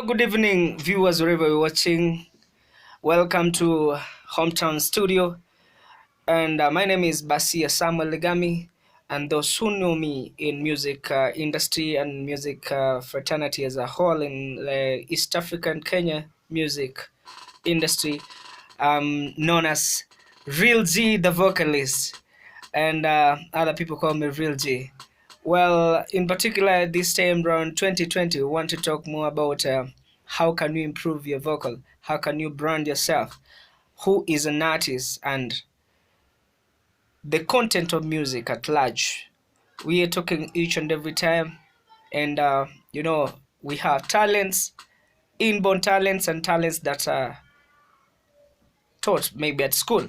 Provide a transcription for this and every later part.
Good evening, viewers, wherever you're watching. Welcome to Hometown Studio. And my name is Basia Samuel Legami. And those who know me in music industry and music fraternity as a whole in East African Kenya music industry, known as Real G, the vocalist. And other people call me Real G. Well, in particular, this time around 2020, we want to talk more about how can you improve your vocal, how can you brand yourself, who is an artist, and the content of music at large. We are talking each and every time, and we have talents, inborn talents, and talents that are taught maybe at school.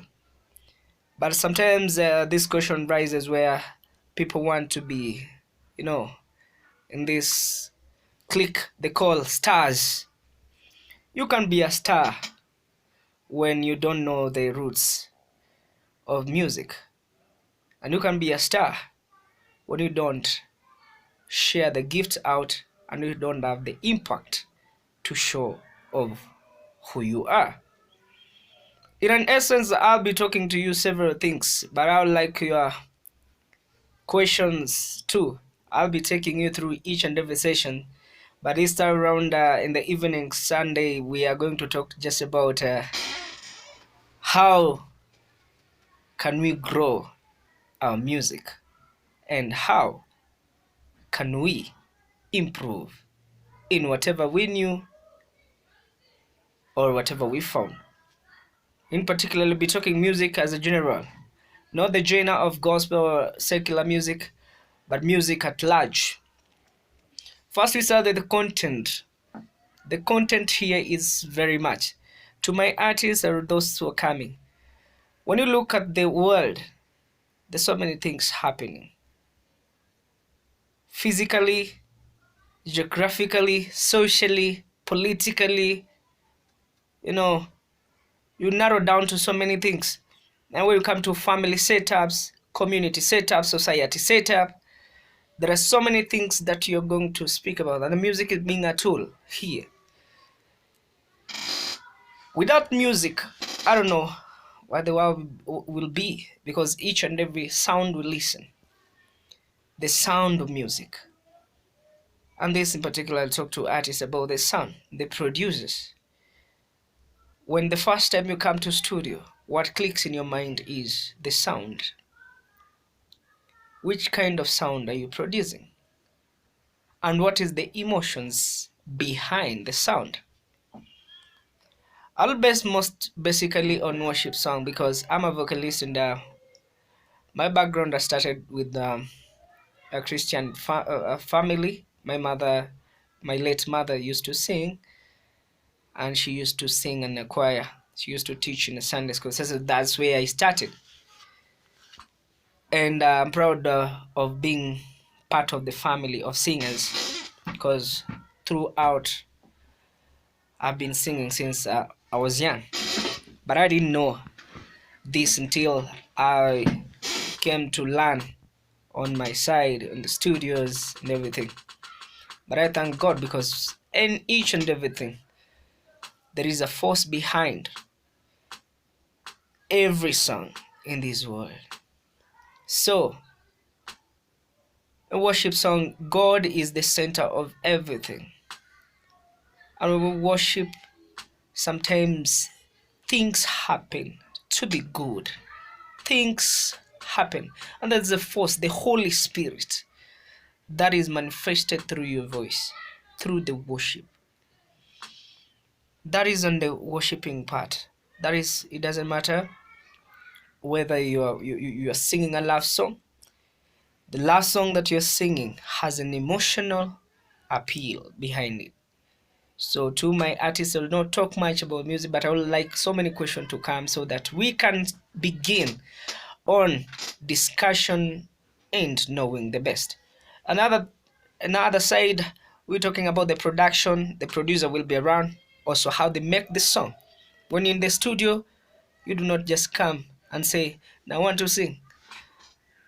But sometimes this question rises where people want to be, in this clique they call stars. You can be a star when you don't know the roots of music, and you can be a star when you don't share the gift out and you don't have the impact to show of who you are. In an essence, I'll be talking to you several things, but I would like your questions too. I'll be taking you through each and every session, but this time around in the evening Sunday, we are going to talk just about how can we grow our music and how can we improve in whatever we knew or whatever we found. In particular, we'll be talking music as a general, not the genre of gospel or secular music, but music at large. First, we start with the content. The content here is very much to my artists or those who are coming. When you look at the world, there's so many things happening. Physically, geographically, socially, politically, you narrow down to so many things. And when you come to family setups, community setup, society setup, there are so many things that you're going to speak about, and the music is being a tool here. Without music, I don't know what the world will be, because each and every sound we listen, the sound of music. And this in particular, I'll talk to artists about the sound, the producers. When the first time you come to studio, what clicks in your mind is the sound. Which kind of sound are you producing? And what is the emotions behind the sound? I'll base most basically on worship song because I'm a vocalist, and my background I started with a Christian family. My late mother used to sing, and she used to sing in a choir. She used to teach in a Sunday school. So that's where I started. And I'm proud of being part of the family of singers, because throughout I've been singing since I was young. But I didn't know this until I came to learn on my side in the studios and everything. But I thank God, because in each and everything there is a force behind every song in this world. So a worship song, God is the center of everything. And when we worship, sometimes things happen to be good. Things happen. And that's the force, the Holy Spirit, that is manifested through your voice, through the worship. That is on the worshiping part. That is, it doesn't matter whether you are singing a love song. The love song that you're singing has an emotional appeal behind it. So to my artists, I will not talk much about music, but I would like so many questions to come so that we can begin on discussion and knowing the best. Another side, we're talking about the production. The producer will be around, also how they make the song. When you're in the studio, you do not just come and say, now I want to sing.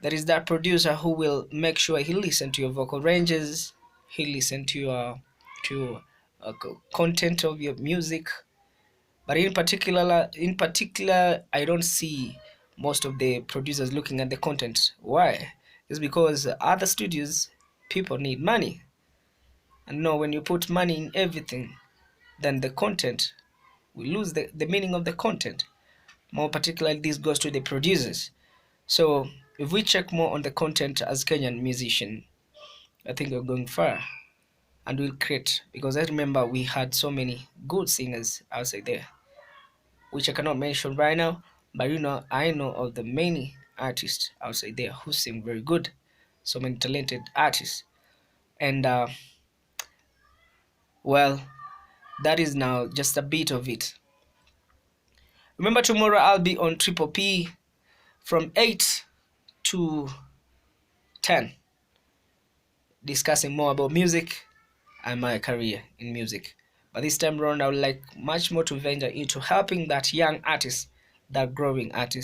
There is that producer who will make sure he listen to your vocal ranges, he listen to your content of your music. But in particular, I don't see most of the producers looking at the content. Why? It's because other studios, people need money, and no, when you put money in everything, then the content we lose the meaning of the content. More particularly, this goes to the producers. So if we check more on the content as Kenyan musician, I think we're going far and we'll create, because I remember we had so many good singers outside there, which I cannot mention right now, but I know of the many artists outside there who sing very good, so many talented artists. And well, that is now just a bit of it. Remember, tomorrow I'll be on Triple P from 8 to 10, discussing more about music and my career in music. But this time around, I would like much more to venture into helping that young artist, that growing artist.